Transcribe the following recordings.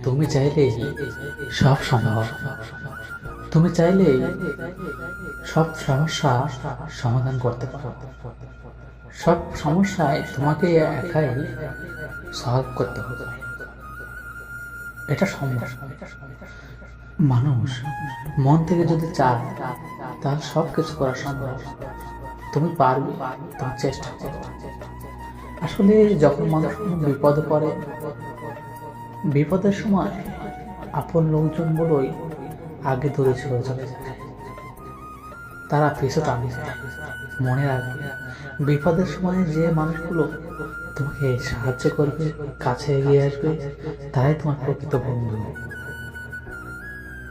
তুমি চাইলেই সব সম্ভব। তুমি চাইলেই সব সমস্যা সমাধান করতে পারো। সব সমস্যায় তোমাকে একাই সলভ করতে হবে। এটা সম্ভব। মানুষ মন থেকে যদি চায় তাহলে সব কিছু করা সম্ভব। তুমি পারবে, তুমি চেষ্টা করো। আসলে যখন মানুষ কোনো বিপদে পড়ে, বিপদের সময় আপন লোকজনগুলোই আগে দূরে সরে চলে যায়, তারা পিছু টানে যায়। মনে রাখবে, বিপদের সময় যে মানুষগুলো তোমাকে সাহায্য করবে, কাছে এগিয়ে আসবে, তারাই তোমার প্রকৃত বন্ধু।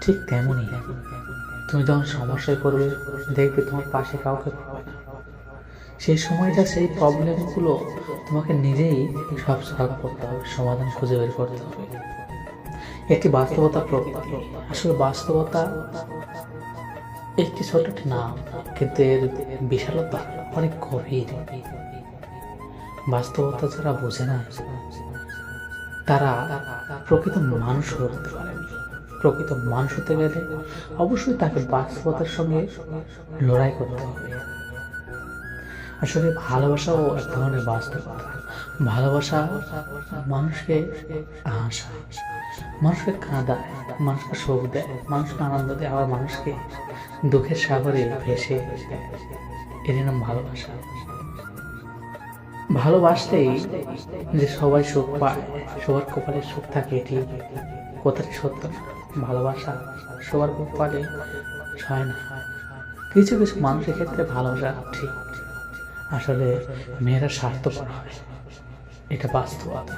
ঠিক তেমনই তুমি যখন সমস্যায় পড়বে, দেখবে তোমার পাশে কাউকে পাবে না। সেই সময়টা, সেই প্রবলেমগুলো তোমাকে নিজেই সব সলভ করতে হবে, সমাধান খুঁজে বের করতে হবে। একটি বাস্তবতা প্রকৃতি। আসলে বাস্তবতা একটি ছোট নাম, কিন্তু এর বিশালতা অনেক গভীর। বাস্তবতা যারা বোঝে না, তারা প্রকৃত মানুষ হতে পারেনি। প্রকৃত মানুষ হতে গেলে অবশ্যই তাকে বাস্তবতার সঙ্গে লড়াই করতে হবে। আসলে ভালোবাসাও এক ধরনের বাস্তবতা। ভালোবাসা মানুষকে হাসায়, মানুষকে কাঁদায়, মানুষকে সুখ দেয়, মানুষকে আনন্দ দেয়, আবার মানুষকে দুঃখের সাগরে ভেসে দেয়। এর নাম ভালোবাসা। ভালোবাসলেই যে সবাই সুখ পায়, সবার কপালে সুখ থাকে, এটি কথাটি সত্য না। ভালোবাসা সবার কপালে হয় না। কিছু কিছু মানুষের ক্ষেত্রে ভালোবাসা ঠিক। আসলে মেয়েরা স্বার্থপর হয়, এটা বাস্তবতা।